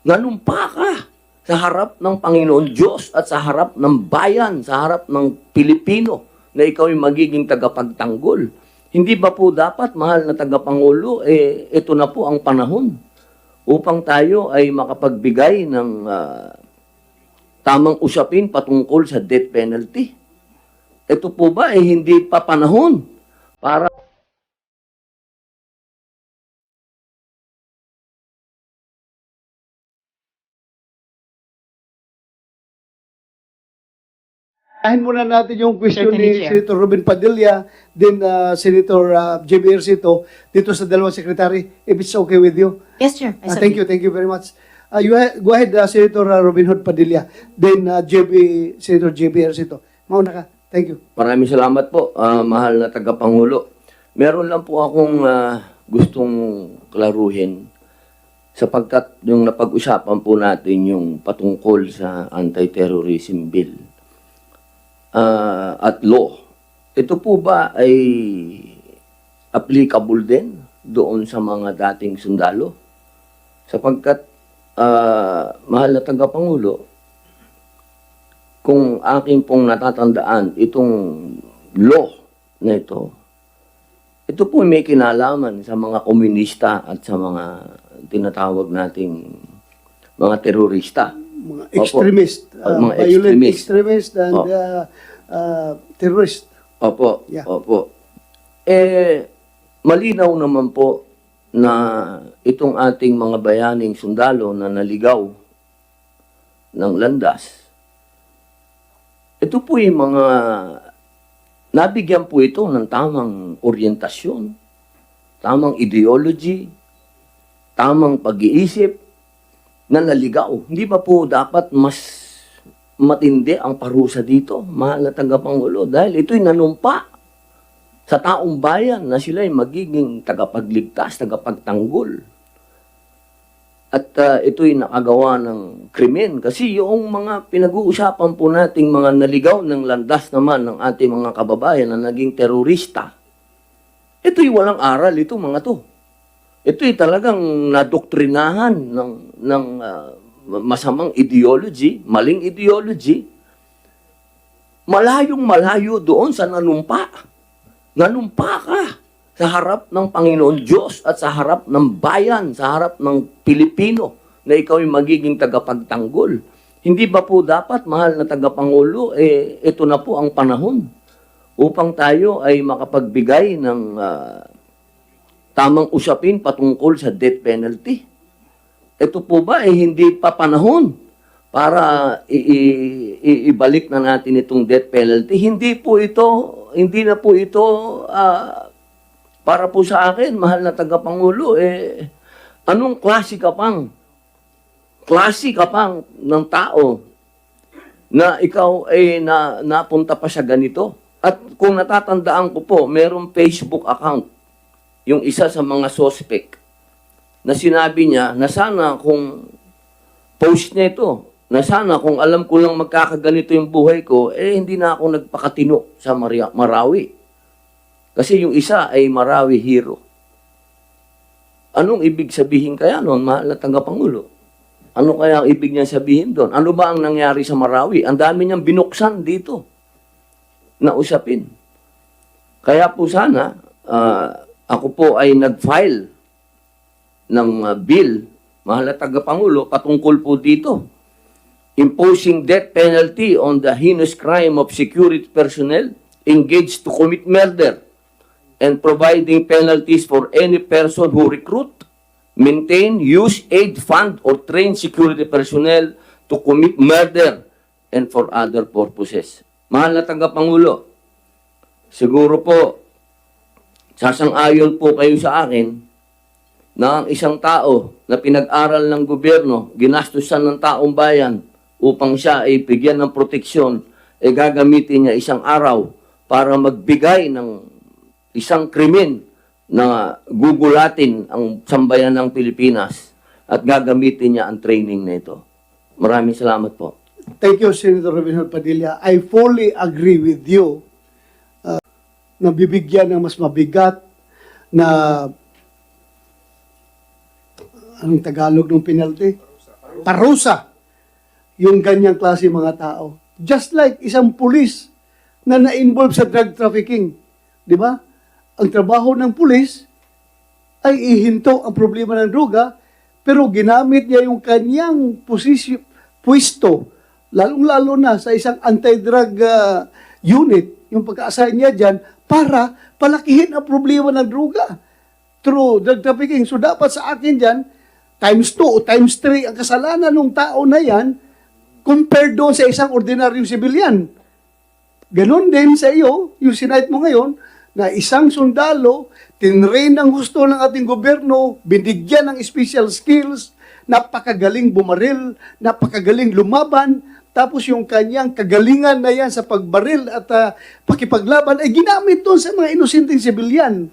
nanumpa ka sa harap ng Panginoon Diyos at sa harap ng bayan, sa harap ng Pilipino na ikaw ay magiging tagapagtanggol. Hindi ba po dapat, mahal na tagapangulo, ito na po ang panahon upang tayo ay makapagbigay ng tamang usapin patungkol sa death penalty? Ito po ba ay hindi pa panahon para Ahin muna natin yung question Certainly, ni Chair. Senator Robin Padilla, then Senator J.B. Ercito, dito sa dalawang secretary, if it's okay with you. Yes, Chair. I Thank you very much. Go ahead, Senator Robin Hood Padilla, then Senator J.B. Ercito. Mauna ka. Thank you. Maraming salamat po, mahal na tagapangulo. Meron lang po akong gustong klaruhin sapagkat yung napag-usapan po natin yung patungkol sa anti-terrorism bill at law. Ito po ba ay applicable din doon sa mga dating sundalo? Sapagkat, mahal na tagapangulo, kung aking pong natatandaan itong law na ito po may kinalaman sa mga komunista at sa mga tinatawag nating mga terorista. Mga Opo. extremist, Mga violent extremist. extremist and terrorist. Opo, Yeah. opo. Malinaw naman po na itong ating mga bayaning sundalo na naligaw ng landas, ito po yung mga nabigyan po ito ng tamang oryentasyon, tamang ideology, tamang pag-iisip na naligaw. Hindi ba po dapat mas matindi ang parusa dito, mahal na tagapangulo? Dahil ito'y nanumpa sa taong bayan na sila'y magiging tagapagligtas, tagapagtanggol. At ito'y nakagawa ng krimen. Kasi yung mga pinag-uusapan po nating mga naligaw ng landas naman ng ating mga kababayan na naging terorista, ito'y walang aral ito mga to. Ito'y talagang nadoktrinahan ng masamang ideology, maling ideology, malayong-malayo doon sa nanumpa. Nanumpa ka sa harap ng Panginoon Diyos at sa harap ng bayan, sa harap ng Pilipino na ikaw ay magiging tagapagtanggol. Hindi ba po dapat, mahal na tagapangulo, ito na po ang panahon upang tayo ay makapagbigay ng tamang usapin patungkol sa death penalty? Ito po ba ay hindi pa panahon para ibalik na natin itong death penalty? Hindi na po ito para po sa akin, mahal na tagapangulo, anong klase ka pang ng tao na ikaw ay napunta pa sa ganito? At kung natatandaan ko po, mayroong Facebook account, yung isa sa mga suspect, na sinabi niya na sana kung post niya ito, na sana kung alam ko lang magkakaganito yung buhay ko, hindi na ako nagpakatino sa Marawi. Kasi yung isa ay Marawi hero. Anong ibig sabihin kaya noon, mahal na tagapangulo? Ano kaya ang ibig niya sabihin doon? Ano ba ang nangyari sa Marawi? Ang dami niyang binuksan dito na usapin. Kaya po sana, ako po ay nag-file ng bill, mahal na tagapangulo, patungkol po dito. Imposing death penalty on the heinous crime of security personnel engaged to commit murder and providing penalties for any person who recruit, maintain, use, aid, fund, or train security personnel to commit murder and for other purposes. Mahal na tagapangulo, siguro po, sasang-ayon po kayo sa akin na ang isang tao na pinag-aral ng gobyerno, ginastusan ng taong bayan upang siya ay bigyan ng proteksyon, gagamitin niya isang araw para magbigay ng isang krimen na gugulatin ang sambayan ng Pilipinas at gagamitin niya ang training na ito. Maraming salamat po. Thank you, Senator Robin Hood Padilla. I fully agree with you na bibigyan ng mas mabigat na anong Tagalog ng penalty? parusa yung ganyang klase mga tao. Just like isang pulis na na-involve sa drug trafficking. Di ba? Ang trabaho ng pulis ay ihinto ang problema ng droga, pero ginamit niya yung kanyang pwesto, lalong-lalo na sa isang anti-drug unit, yung pagka-assign niya dyan, para palakihin ang problema ng droga through drug trafficking. So dapat sa akin dyan, times 2 o times 3 ang kasalanan ng tao na yan compared doon sa isang ordinaryong civilian. Ganon din sa iyo, yung sinite mo ngayon, na isang sundalo, tinrain ng gusto ng ating gobyerno, binigyan ng special skills, napakagaling bumaril, napakagaling lumaban, tapos yung kanyang kagalingan na yan sa pagbaril at pakipaglaban ay ginamit doon sa mga inosenteng civilian.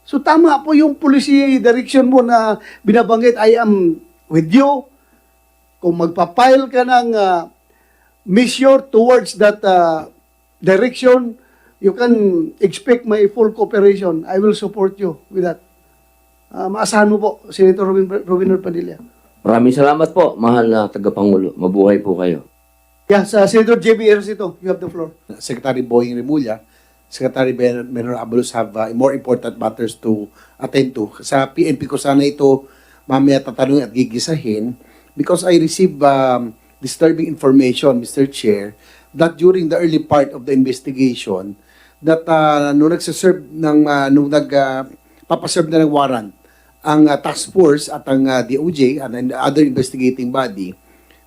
So tama po yung policy direction mo na binabanggit, I am with you. Kung magpapile ka ng measure towards that direction, you can expect my full cooperation. I will support you with that. Maasahan mo po, Senator Robin Padilla. Maraming salamat po, mahal na tagapangulo. Mabuhay po kayo. Yes, Senator JB Ejercito, you have the floor. Secretary Boying Remulla, Secretary Menor Abalos have more important matters to attend to. Sa PNP ko sana ito mamaya tatanungin at gigisahin because I received disturbing information, Mr. Chair, that during the early part of the investigation, that nung nagsaserve ng, papaserve na ng warrant, ang task force at ang DOJ and other investigating body,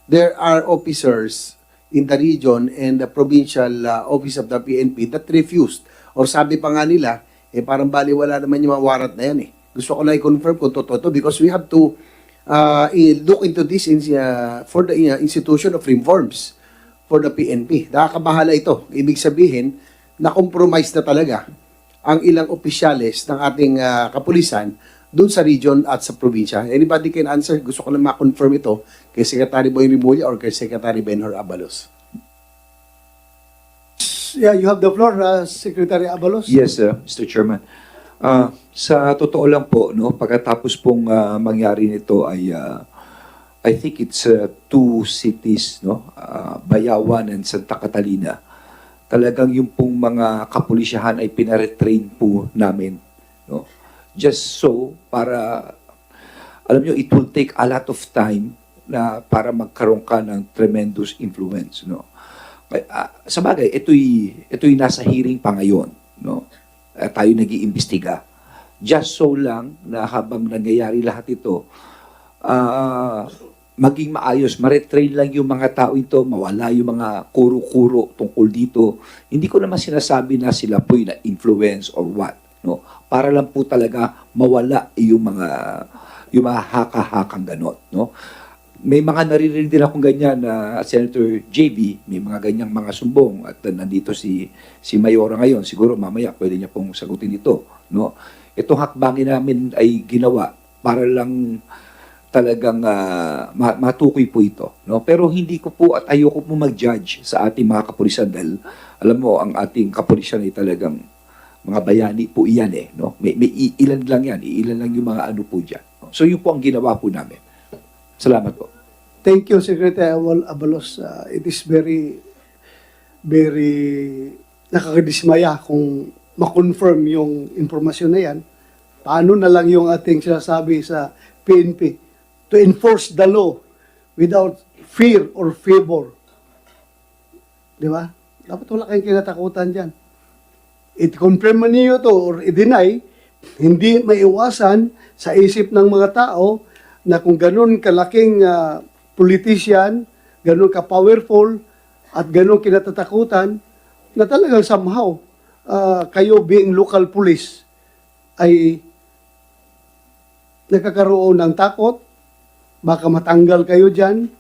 there are officers in the region and the provincial office of the PNP that refused. Or sabi pa nga nila, parang baliwala naman yung mga warrant na yan eh. Gusto ko na i-confirm kung totoo to because we have to look into this for the institution of reforms for the PNP. Nakakabahala ito. Ibig sabihin, na-compromise na talaga ang ilang opisyales ng ating kapulisan doon sa region at sa probinsya. Anybody can answer? Gusto ko lang ma-confirm ito kay Secretary Boy Remulla or kay Secretary Benhur Abalos. Yeah, you have the floor, Secretary Abalos. Yes, Mr. Chairman. Sa totoo lang po, no, pagkatapos pong mangyari nito ay I think it's two cities, no, Bayawan and Santa Catalina. Talagang yung pong mga kapulisyahan ay pinaretrain po namin, no. Just so para alam nyo, it will take a lot of time na para magkaroon ka ng tremendous influence, no. Sa bagay, ito'y nasa hearing pa ngayon, no. Tayo nag-iimbestiga. Just so lang na habang nangyayari lahat ito, maging maayos, ma-retrain lang yung mga tao ito, mawala yung mga kuro-kuro tungkol dito. Hindi ko naman sinasabi na sila po'y na-influence or what, no. Para lang po talaga mawala yung mga haka-hakang ganon, no. May mga naririnig din akong ganyan na Senator JB, may mga ganyang mga sumbong at nandito si Mayora ngayon, siguro mamaya pwede niya pong sagutin ito, no. Itong hakbangin namin ay ginawa para lang talagang matukoy po ito, no. Pero hindi ko po at ayoko po mag-judge sa ating mga kapulisan dahil alam mo ang ating kapulisan ay talagang mga bayani po iyan eh, no. May ilan lang yan, ilan lang yung mga ano po diyan. No? So yun po ang ginawa po namin. Salamat po. Thank you, Secretary Abalos. It is very, very nakakadismaya kung ma-confirm yung informasyon na yan. Paano na lang yung ating sinasabi sa PNP to enforce the law without fear or favor. Di ba? Dapat wala kayong kinatakutan dyan. I-confirm man niyo to or i-deny, hindi maiwasan sa isip ng mga tao na kung ganun kalaking politician, ganun ka-powerful, at ganun kinatatakutan, na talagang somehow, kayo being local police, ay nakakaroon ng takot, baka matanggal kayo dyan,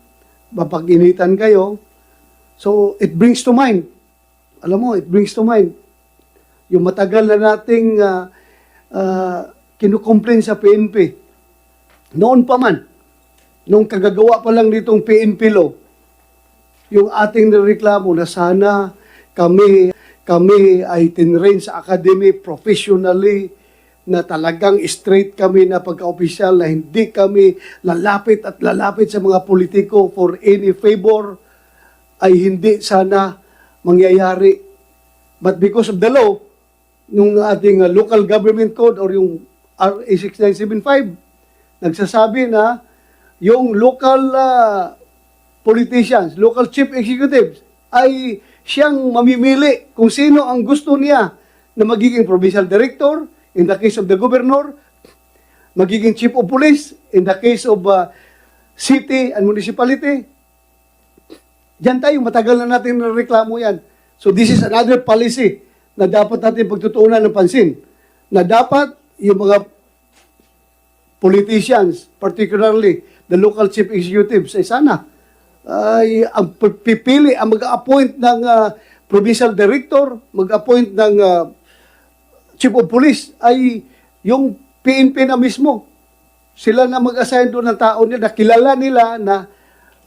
mapag-initan kayo. So, it brings to mind, alam mo, it brings to mind, yung matagal na nating kinukomplain sa PNP, noon pa man, nung kagagawa pa lang nitong PNP law, yung ating nireklamo na sana kami ay tinrain sa academy professionally na talagang straight kami na pagka-opisyal, na hindi kami lalapit at lalapit sa mga politiko for any favor, ay hindi sana mangyayari. But because of the law, nung ating local government code or yung RA 6975, nagsasabi na yung local politicians, local chief executives, ay siyang mamimili kung sino ang gusto niya na magiging provincial director, in the case of the governor, magiging chief of police, in the case of city and municipality. Diyan tayo, matagal na natin reklamo yan. So this is another policy na dapat natin pagtutuunan ng pansin. Na dapat yung mga politicians, particularly the local chief executives, ay sana ay ang pipili, ang mag-appoint ng provincial director, mag-appoint ng chief of police, ay yung PNP na mismo. Sila na mag-assign doon ng tao nila, na kilala nila na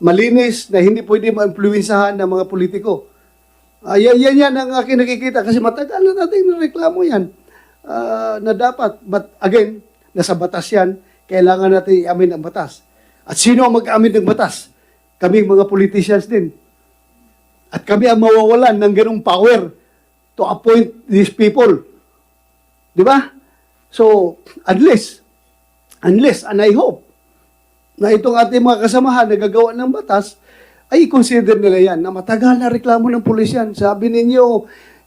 malinis, na hindi pwede ma-influensahan ng mga politiko. Yan ang aking nakikita kasi matagal na natin reklamo yan na dapat. But again, nasa batas yan, kailangan natin i-amin ang batas. At sino ang mag-amin ng batas? Kami mga politicians din. At kami ang mawawalan ng ganung power to appoint these people. Di ba? So, unless, and I hope, na itong ating mga kasamahan na gagawa ng batas, ay consider nila yan na matagal na reklamo ng pulis yan. Sabi ninyo,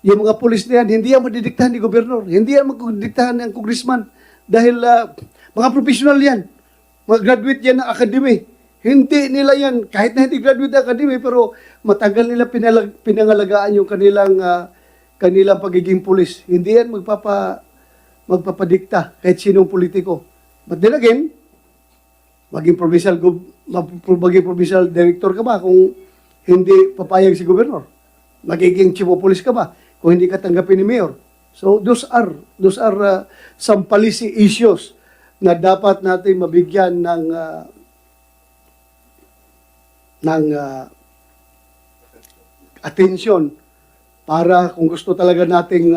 yung mga pulis na yan, hindi yan madidiktahan ni gobernador, hindi yan magdidiktahan ng congressman, dahil mga professional yan, mga graduate yan ng academy. Hindi nila yan, kahit na hindi graduate ng academy, pero matagal nila pinangalagaan yung kanilang pagiging pulis. Hindi yan magpapadikta kahit sinong politiko. But then again, maging provincial director ka ba kung hindi papayag si gobernador? Magiging chief of police ka ba kung hindi ka tanggapin ni mayor? So those are some policy issues na dapat natin mabigyan ng attention para kung gusto talaga nating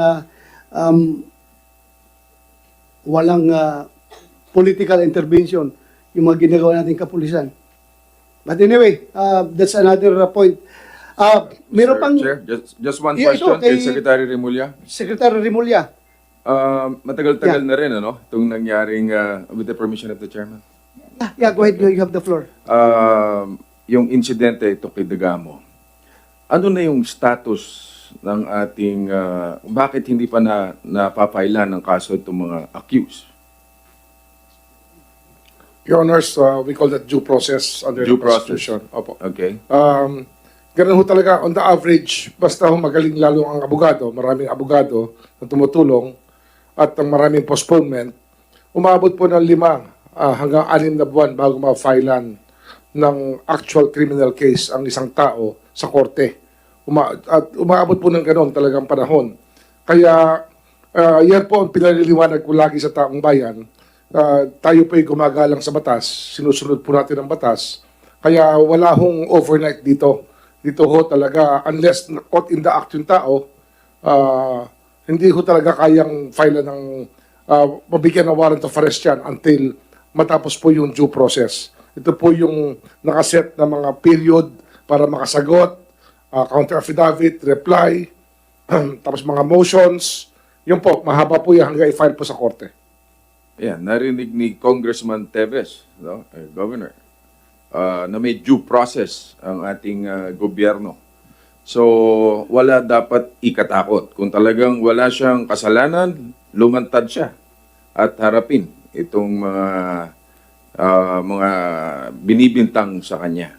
walang political intervention yung mga ginagawa nating kapulisan. But anyway, that's another point. Meron Sir, pang Chair, just one Yeah, question ito, kay- kay Secretary Remulla. Secretary Rimulya. Matagal-tagal Yeah. na rin, ano, itong nangyaring, with the permission of the chairman. Yeah, go ahead. You have the floor. Yung insidente ito kay Dagamo, ano na yung status ng ating, bakit hindi pa napapailan ng kaso itong mga accused? Your Honors, we call that due process under Due the process. Constitution. Opo. Okay? Ganun ho talaga, on the average, basta ho magaling lalo ang abogado, maraming abogado na tumutulong at ang maraming postponement, umabot po ng 5 hanggang 6 na buwan bago ma-filean ng actual criminal case ang isang tao sa korte. At umaabot po ng ganun talagang panahon. Kaya yan po ang pinaliliwanag ko lagi sa taong bayan. Tayo po ay gumagalang sa batas, sinusunod po natin ang batas. Kaya wala hong overnight dito. Dito ho talaga, unless caught in the act yung tao, hindi ho talaga kayang file ng mabigyan ng warrant of arrest yan until matapos po yung due process. Ito po yung nakaset na mga period para makasagot, counter affidavit, reply, tapos mga motions. Yun po, mahaba po yan hanggang i-file po sa korte. Yan, narinig ni Congressman Teves, no, Governor, na may due process ang ating gobyerno. So, wala dapat ikatakot. Kung talagang wala siyang kasalanan, lumantad siya at harapin itong mga binibintang sa kanya.